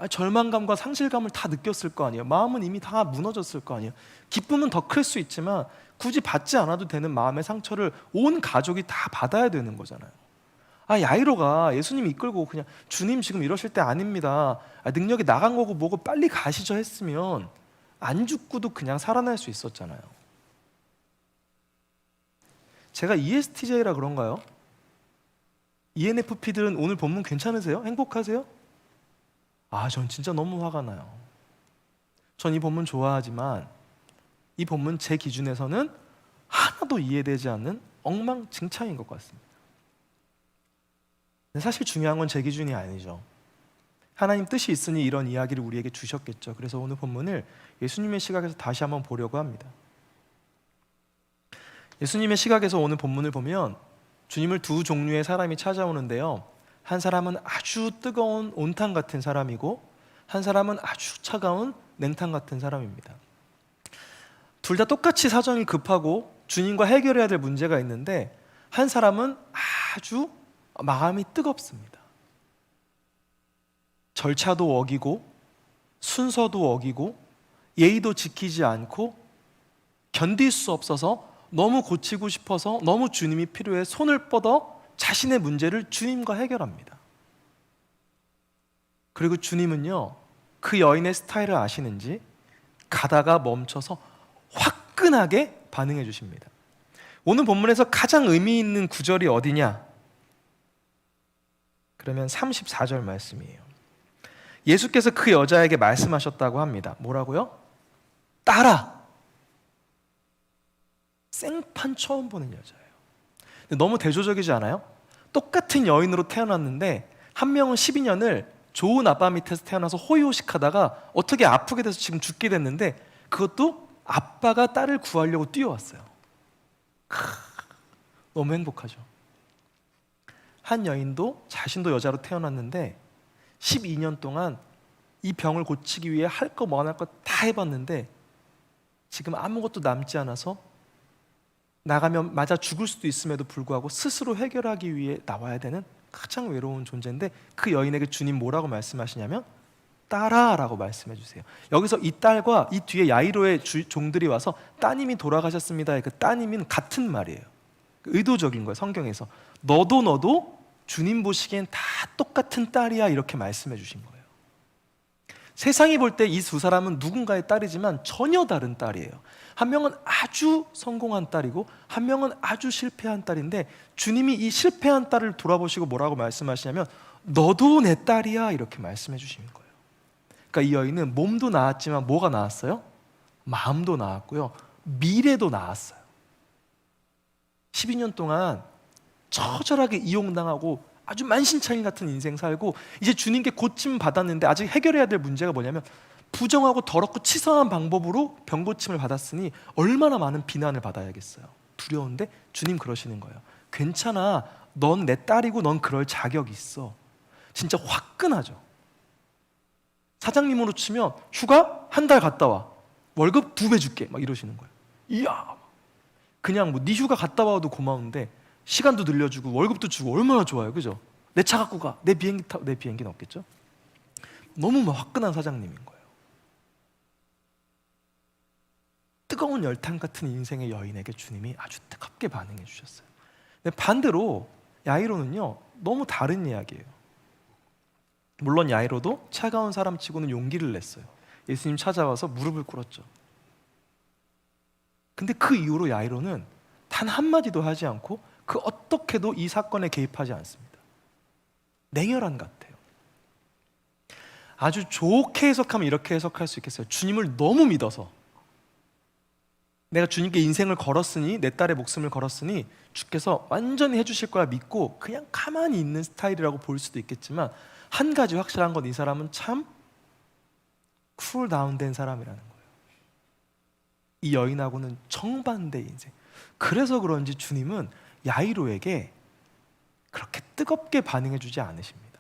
절망감과 상실감을 다 느꼈을 거 아니에요. 마음은 이미 다 무너졌을 거 아니에요. 기쁨은 더 클 수 있지만 굳이 받지 않아도 되는 마음의 상처를 온 가족이 다 받아야 되는 거잖아요. 야이로가 예수님 이끌고 그냥 주님 지금 이러실 때 아닙니다, 능력이 나간 거고 뭐고 빨리 가시죠 했으면 안 죽고도 그냥 살아날 수 있었잖아요. 제가 ESTJ라 그런가요? ENFP들은 오늘 본문 괜찮으세요? 행복하세요? 전 진짜 너무 화가 나요. 전 이 본문 좋아하지만 이 본문 제 기준에서는 하나도 이해되지 않는 엉망진창인 것 같습니다. 근데 사실 중요한 건 제 기준이 아니죠. 하나님 뜻이 있으니 이런 이야기를 우리에게 주셨겠죠. 그래서 오늘 본문을 예수님의 시각에서 다시 한번 보려고 합니다. 예수님의 시각에서 오늘 본문을 보면 주님을 두 종류의 사람이 찾아오는데요, 한 사람은 아주 뜨거운 온탕 같은 사람이고 한 사람은 아주 차가운 냉탕 같은 사람입니다. 둘 다 똑같이 사정이 급하고 주님과 해결해야 될 문제가 있는데 한 사람은 아주 마음이 뜨겁습니다. 절차도 어기고 순서도 어기고 예의도 지키지 않고 견딜 수 없어서 너무 고치고 싶어서 너무 주님이 필요해 손을 뻗어 자신의 문제를 주님과 해결합니다. 그리고 주님은요 그 여인의 스타일을 아시는지 가다가 멈춰서 화끈하게 반응해 주십니다. 오늘 본문에서 가장 의미 있는 구절이 어디냐? 그러면 34절 말씀이에요. 예수께서 그 여자에게 말씀하셨다고 합니다. 뭐라고요? 딸아. 생판 처음 보는 여자예요. 근데 너무 대조적이지 않아요? 똑같은 여인으로 태어났는데 한 명은 12년을 좋은 아빠 밑에서 태어나서 호의호식하다가 어떻게 아프게 돼서 지금 죽게 됐는데 그것도 아빠가 딸을 구하려고 뛰어왔어요. 너무 행복하죠. 한 여인도 자신도 여자로 태어났는데 12년 동안 이 병을 고치기 위해 할 거 뭐 안 할 거 다 해봤는데 지금 아무것도 남지 않아서 나가면 맞아 죽을 수도 있음에도 불구하고 스스로 해결하기 위해 나와야 되는 가장 외로운 존재인데 그 여인에게 주님 뭐라고 말씀하시냐면 딸아라고 말씀해 주세요. 여기서 이 딸과 이 뒤에 야이로의 종들이 와서 따님이 돌아가셨습니다의 그 따님은 같은 말이에요. 의도적인 거예요. 성경에서 너도 주님 보시기엔 다 똑같은 딸이야 이렇게 말씀해 주신 거예요. 세상이 볼 때 이 두 사람은 누군가의 딸이지만 전혀 다른 딸이에요. 한 명은 아주 성공한 딸이고 한 명은 아주 실패한 딸인데 주님이 이 실패한 딸을 돌아보시고 뭐라고 말씀하시냐면 너도 내 딸이야 이렇게 말씀해 주시는 거예요. 그러니까 이 여인은 몸도 나았지만 뭐가 나았어요? 마음도 나았고요, 미래도 나았어요. 12년 동안 처절하게 이용당하고 아주 만신창이 같은 인생 살고 이제 주님께 고침 받았는데 아직 해결해야 될 문제가 뭐냐면 부정하고 더럽고 치사한 방법으로 병고침을 받았으니 얼마나 많은 비난을 받아야겠어요. 두려운데 주님 그러시는 거예요. 괜찮아, 넌 내 딸이고 넌 그럴 자격이 있어. 진짜 화끈하죠. 사장님으로 치면 휴가 한 달 갔다 와, 월급 2배 줄게 막 이러시는 거예요. 이야, 그냥 뭐 네 휴가 갔다 와도 고마운데 시간도 늘려주고 월급도 주고 얼마나 좋아요, 그죠? 내 차 갖고 가, 내 비행기 타, 내 비행기는 없겠죠? 너무 막 화끈한 사장님인 거예요. 뜨거운 열탕 같은 인생의 여인에게 주님이 아주 뜨겁게 반응해 주셨어요. 근데 반대로 야이로는요 너무 다른 이야기예요. 물론 야이로도 차가운 사람치고는 용기를 냈어요. 예수님 찾아와서 무릎을 꿇었죠. 근데 그 이후로 야이로는 단 한마디도 하지 않고 그 어떻게도 이 사건에 개입하지 않습니다. 냉혈한 같아요. 아주 좋게 해석하면 이렇게 해석할 수 있겠어요. 주님을 너무 믿어서, 내가 주님께 인생을 걸었으니, 내 딸의 목숨을 걸었으니 주께서 완전히 해주실 거야 믿고 그냥 가만히 있는 스타일이라고 볼 수도 있겠지만, 한 가지 확실한 건 이 사람은 참 쿨 다운된 사람이라는 거예요. 이 여인하고는 정반대 인생. 그래서 그런지 주님은 야이로에게 그렇게 뜨겁게 반응해주지 않으십니다.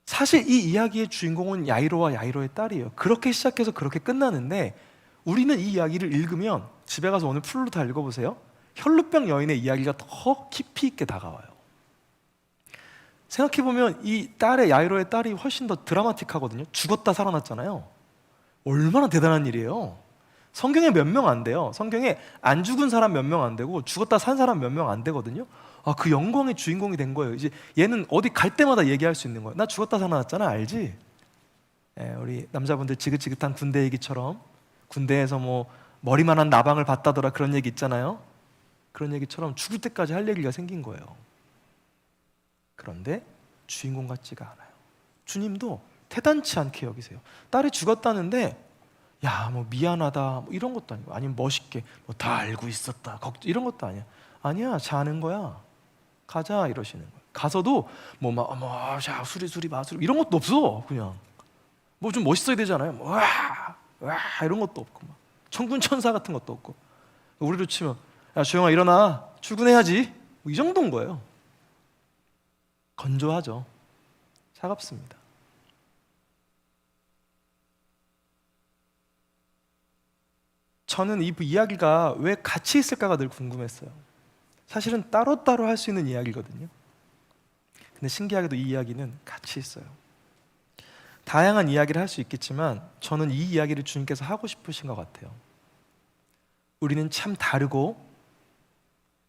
사실 이 이야기의 주인공은 야이로와 야이로의 딸이에요. 그렇게 시작해서 그렇게 끝나는데, 우리는 이 이야기를 읽으면, 집에 가서 오늘 풀로 다 읽어보세요. 혈루병 여인의 이야기가 더 깊이 있게 다가와요. 생각해보면 이 딸의, 야이로의 딸이 훨씬 더 드라마틱하거든요. 죽었다 살아났잖아요. 얼마나 대단한 일이에요. 성경에 몇 명 안 돼요. 성경에 안 죽은 사람 몇 명 안 되고 죽었다 산 사람 몇 명 안 되거든요. 그 영광의 주인공이 된 거예요. 이제 얘는 어디 갈 때마다 얘기할 수 있는 거예요. 나 죽었다 살아났잖아, 알지? 우리 남자분들 지긋지긋한 군대 얘기처럼, 군대에서 뭐 머리만한 나방을 봤다더라 그런 얘기 있잖아요. 그런 얘기처럼 죽을 때까지 할 얘기가 생긴 거예요. 그런데 주인공 같지가 않아요. 주님도 태단치 않게 여기세요. 딸이 죽었다는데 야, 뭐 미안하다, 뭐 이런 것도 아니고, 아니면 멋있게 뭐 다 알고 있었다, 이런 것도 아니야. 아니야, 자는 거야. 가자 이러시는 거예요. 가서도 뭐 막 자 수리 마수리 이런 것도 없어. 그냥 뭐 좀 멋있어야 되잖아요. 뭐, 와 이런 것도 없고, 막 천군 천사 같은 것도 없고. 우리로 치면 야 주영아 일어나 출근해야지, 뭐 이 정도인 거예요. 건조하죠. 차갑습니다. 저는 이 이야기가 왜 같이 있을까가 늘 궁금했어요. 사실은 따로따로 할 수 있는 이야기거든요. 근데 신기하게도 이 이야기는 같이 있어요. 다양한 이야기를 할 수 있겠지만 저는 이 이야기를 주님께서 하고 싶으신 것 같아요. 우리는 참 다르고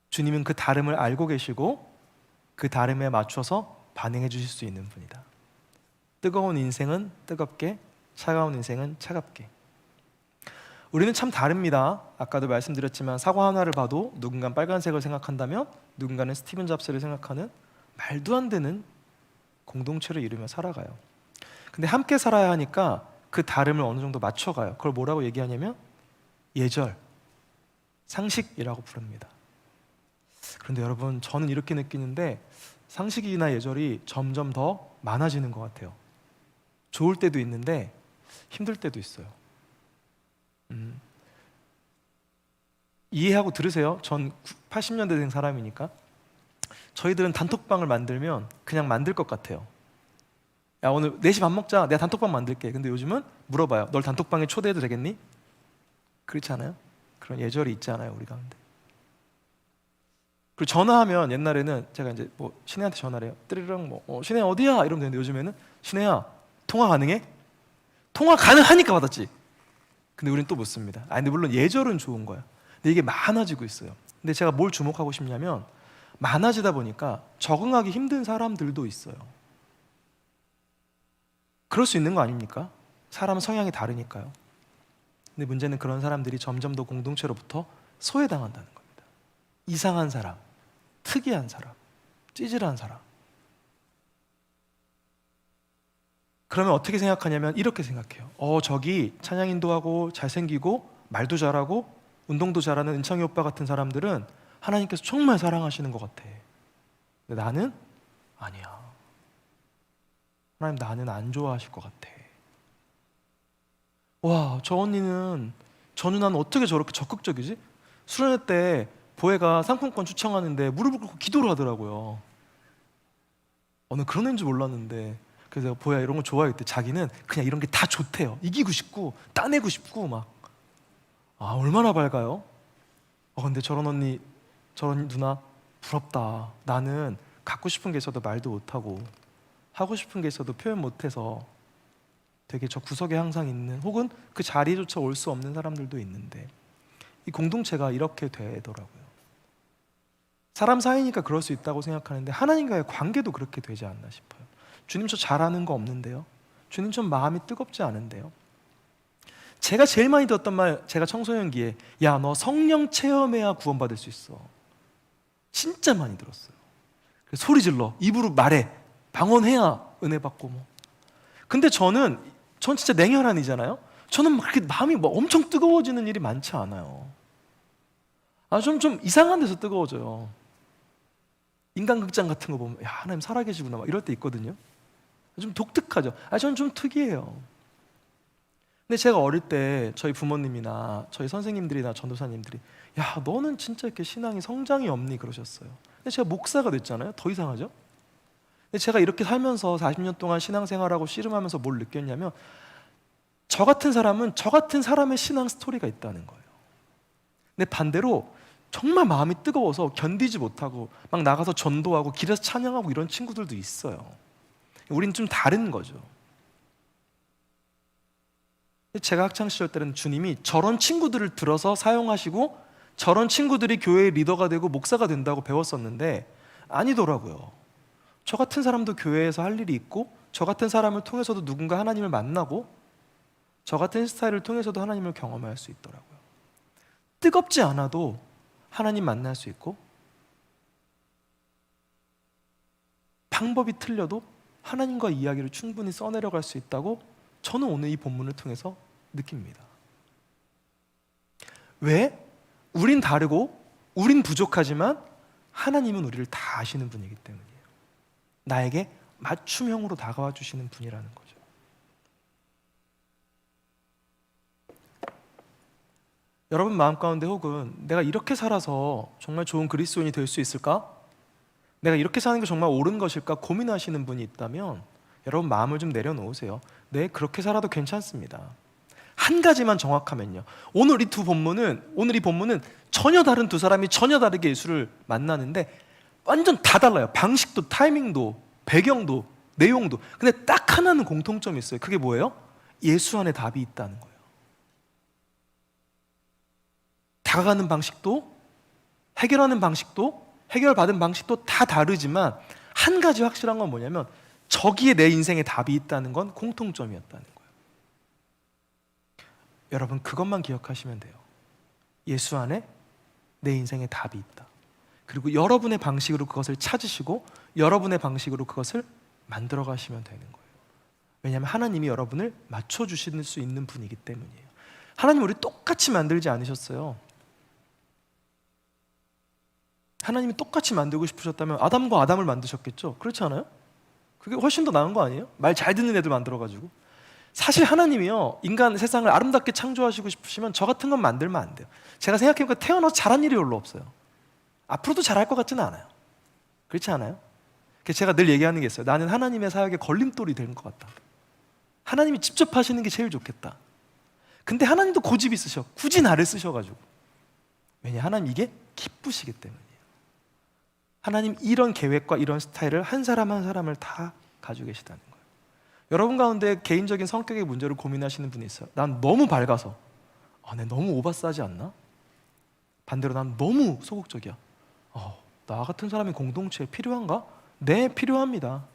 주님은 그 다름을 알고 계시고 그 다름에 맞춰서 반응해 주실 수 있는 분이다. 뜨거운 인생은 뜨겁게, 차가운 인생은 차갑게. 우리는 참 다릅니다. 아까도 말씀드렸지만 사과 하나를 봐도 누군가는 빨간색을 생각한다면 누군가는 스티븐 잡스를 생각하는 말도 안 되는 공동체를 이루며 살아가요. 근데 함께 살아야 하니까 그 다름을 어느 정도 맞춰가요. 그걸 뭐라고 얘기하냐면 예절, 상식이라고 부릅니다. 그런데 여러분, 저는 이렇게 느끼는데 상식이나 예절이 점점 더 많아지는 것 같아요. 좋을 때도 있는데 힘들 때도 있어요. 이해하고 들으세요. 전 80년대 된 사람이니까. 저희들은 단톡방을 만들면 그냥 만들 것 같아요. 야 오늘 4시 밥 먹자, 내가 단톡방 만들게. 근데 요즘은 물어봐요. 널 단톡방에 초대해도 되겠니? 그렇지 않아요? 그런 예절이 있지 않아요, 우리 가운데. 그리고 전화하면 옛날에는 제가 이제 뭐 신혜한테 전화를 해요. 뜨르릉 뭐 신혜야 어디야? 이러면 되는데 요즘에는 신혜야 통화 가능해? 통화 가능하니까 받았지. 근데 우리는 또 못 씁니다. 근데 물론 예절은 좋은 거야. 근데 이게 많아지고 있어요. 근데 제가 뭘 주목하고 싶냐면 많아지다 보니까 적응하기 힘든 사람들도 있어요. 그럴 수 있는 거 아닙니까? 사람은 성향이 다르니까요. 근데 문제는 그런 사람들이 점점 더 공동체로부터 소외당한다는 겁니다. 이상한 사람, 특이한 사람, 찌질한 사람. 그러면 어떻게 생각하냐면 이렇게 생각해요. 저기 찬양 인도하고 잘생기고 말도 잘하고 운동도 잘하는 은창이 오빠 같은 사람들은 하나님께서 정말 사랑하시는 것 같아. 근데 나는 아니야. 하나님 나는 안 좋아하실 것 같아. 와, 저 언니는, 저 누나는 어떻게 저렇게 적극적이지? 수련회 때 보혜가 상품권 추첨하는데 무릎을 꿇고 기도를 하더라고요. 난 그런 애인 줄 몰랐는데. 그래서 보혜야 이런 거 좋아해. 그때 자기는 그냥 이런 게 다 좋대요. 이기고 싶고 따내고 싶고 막. 얼마나 밝아요? 근데 저런 언니, 저런 누나 부럽다. 나는 갖고 싶은 게 있어도 말도 못하고 하고 싶은 게 있어도 표현 못해서 되게 저 구석에 항상 있는, 혹은 그 자리조차 올 수 없는 사람들도 있는데 이 공동체가 이렇게 되더라고요. 사람 사이니까 그럴 수 있다고 생각하는데 하나님과의 관계도 그렇게 되지 않나 싶어요. 주님 저 잘하는 거 없는데요? 주님 좀 마음이 뜨겁지 않은데요? 제가 제일 많이 들었던 말, 제가 청소년기에 야 너 성령 체험해야 구원받을 수 있어. 진짜 많이 들었어요. 그래서 소리 질러, 입으로 말해, 방언해야 은혜 받고 뭐. 근데 전 진짜 냉혈한이잖아요. 저는 막 그렇게 마음이 뭐 엄청 뜨거워지는 일이 많지 않아요. 좀 이상한 데서 뜨거워져요. 인간극장 같은 거 보면 야, 하나님 살아계시구나 막 이럴 때 있거든요. 좀 독특하죠. 저는 좀 특이해요. 근데 제가 어릴 때 저희 부모님이나 저희 선생님들이나 전도사님들이 야, 너는 진짜 이렇게 신앙이 성장이 없니 그러셨어요. 근데 제가 목사가 됐잖아요. 더 이상하죠? 근데 제가 이렇게 살면서 40년 동안 신앙생활하고 씨름하면서 뭘 느꼈냐면 저 같은 사람은 저 같은 사람의 신앙 스토리가 있다는 거예요. 근데 반대로 정말 마음이 뜨거워서 견디지 못하고 막 나가서 전도하고 길에서 찬양하고 이런 친구들도 있어요. 우린 좀 다른 거죠. 제가 학창시절 때는 주님이 저런 친구들을 들어서 사용하시고 저런 친구들이 교회의 리더가 되고 목사가 된다고 배웠었는데 아니더라고요. 저 같은 사람도 교회에서 할 일이 있고 저 같은 사람을 통해서도 누군가 하나님을 만나고 저 같은 스타일을 통해서도 하나님을 경험할 수 있더라고요. 뜨겁지 않아도 하나님 만날 수 있고 방법이 틀려도 하나님과 이야기를 충분히 써내려갈 수 있다고 저는 오늘 이 본문을 통해서 느낍니다. 왜? 우린 다르고 우린 부족하지만 하나님은 우리를 다 아시는 분이기 때문이에요. 나에게 맞춤형으로 다가와 주시는 분이라는 거죠. 여러분 마음 가운데 혹은 내가 이렇게 살아서 정말 좋은 그리스도인이 될 수 있을까? 내가 이렇게 사는 게 정말 옳은 것일까? 고민하시는 분이 있다면 여러분 마음을 좀 내려놓으세요. 네, 그렇게 살아도 괜찮습니다. 한 가지만 정확하면요. 오늘 이 본문은 전혀 다른 두 사람이 전혀 다르게 예수를 만나는데 완전 다 달라요. 방식도, 타이밍도, 배경도, 내용도. 근데 딱 하나는 공통점이 있어요. 그게 뭐예요? 예수 안에 답이 있다는 거예요. 다가가는 방식도, 해결하는 방식도, 해결받은 방식도 다 다르지만 한 가지 확실한 건 뭐냐면 저기에 내 인생에 답이 있다는 건 공통점이었다는 거예요. 여러분 그것만 기억하시면 돼요. 예수 안에 내 인생에 답이 있다. 그리고 여러분의 방식으로 그것을 찾으시고 여러분의 방식으로 그것을 만들어 가시면 되는 거예요. 왜냐하면 하나님이 여러분을 맞춰주실 수 있는 분이기 때문이에요. 하나님 우리 똑같이 만들지 않으셨어요. 하나님이 똑같이 만들고 싶으셨다면 아담과 아담을 만드셨겠죠? 그렇지 않아요? 그게 훨씬 더 나은 거 아니에요? 말 잘 듣는 애들 만들어가지고. 사실 하나님이요, 인간 세상을 아름답게 창조하시고 싶으시면 저 같은 건 만들면 안 돼요. 제가 생각해보니까 태어나서 잘한 일이 별로 없어요. 앞으로도 잘할 것 같지는 않아요. 그렇지 않아요? 제가 늘 얘기하는 게 있어요. 나는 하나님의 사역에 걸림돌이 될 것 같다. 하나님이 직접 하시는 게 제일 좋겠다. 근데 하나님도 고집이 있으셔. 굳이 나를 쓰셔가지고. 왜냐? 하나님 이게 기쁘시기 때문이에요. 하나님 이런 계획과 이런 스타일을 한 사람 한 사람을 다 가지고 계시다는 거예요. 여러분 가운데 개인적인 성격의 문제를 고민하시는 분이 있어요. 난 너무 밝아서 내가 너무 오바싸지 않나? 반대로 난 너무 소극적이야. 나 같은 사람이 공동체에 필요한가? 네, 필요합니다.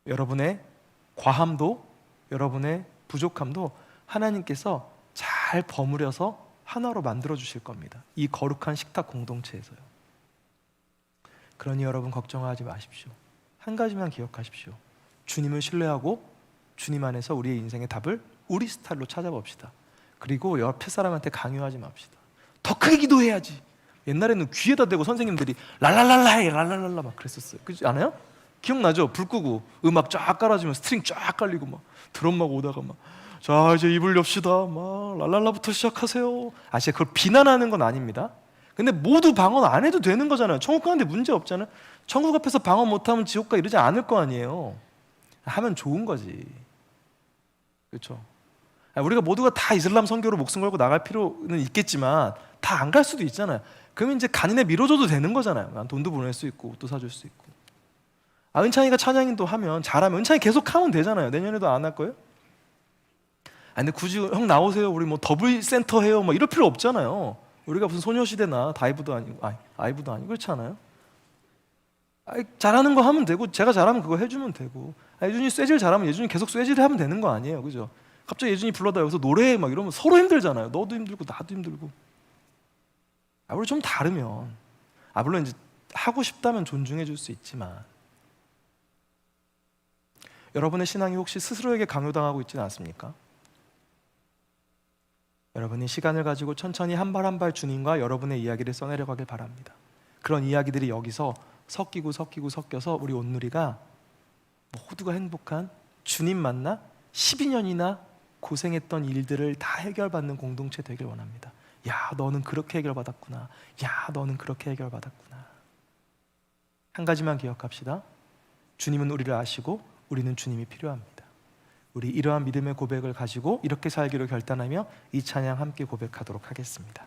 여러분의 과함도 여러분의 부족함도 하나님께서 잘 버무려서 하나로 만들어 주실 겁니다. 이 거룩한 식탁 공동체에서요. 그러니 여러분 걱정하지 마십시오. 한 가지만 기억하십시오. 주님을 신뢰하고 주님 안에서 우리의 인생의 답을 우리 스타일로 찾아봅시다. 그리고 옆에 사람한테 강요하지 맙시다. 더 크게 기도해야지. 옛날에는 귀에다 대고 선생님들이 랄랄랄라 막 그랬었어요. 그렇지 않아요? 기억나죠? 불 끄고 음악 쫙 깔아주면 스트링 쫙 깔리고 막 드럼 막 오다가 막 자 이제 입을 엽시다 막 랄랄라부터 시작하세요. 제가 그걸 비난하는 건 아닙니다. 근데 모두 방언 안 해도 되는 거잖아요. 천국 가는데 문제 없잖아요. 천국 앞에서 방언 못하면 지옥 가 이러지 않을 거 아니에요. 하면 좋은 거지. 그렇죠? 우리가 모두가 다 이슬람 선교로 목숨 걸고 나갈 필요는 있겠지만 다 안 갈 수도 있잖아요. 그러면 이제 간인에 밀어줘도 되는 거잖아요. 난 돈도 보낼 수 있고 옷도 사줄 수 있고. 은찬이가 찬양인도 하면 잘하면 은찬이 계속 하면 되잖아요. 내년에도 안 할 거예요? 근데 굳이 형 나오세요. 우리 뭐 더블 센터 해요. 뭐 이럴 필요 없잖아요. 우리가 무슨 소녀시대나 다이브도 아니고 아이브도 아니고 그렇지 않아요? 잘하는 거 하면 되고 제가 잘하면 그거 해주면 되고 예준이 쇠질 잘하면 예준이 계속 쇠질 하면 되는 거 아니에요. 그죠? 갑자기 예준이 불러다 여기서 노래해 막 이러면 서로 힘들잖아요. 너도 힘들고 나도 힘들고. 우리 좀 다르면 물론 이제 하고 싶다면 존중해 줄 수 있지만, 여러분의 신앙이 혹시 스스로에게 강요당하고 있지는 않습니까? 여러분이 시간을 가지고 천천히 한 발 한 발 주님과 여러분의 이야기를 써내려 가길 바랍니다. 그런 이야기들이 여기서 섞여서 우리 온누리가 모두가 행복한, 주님 만나 12년이나 고생했던 일들을 다 해결받는 공동체 되길 원합니다. 야, 너는 그렇게 해결받았구나. 야, 너는 그렇게 해결받았구나. 한 가지만 기억합시다. 주님은 우리를 아시고 우리는 주님이 필요합니다. 우리 이러한 믿음의 고백을 가지고 이렇게 살기로 결단하며 이 찬양 함께 고백하도록 하겠습니다.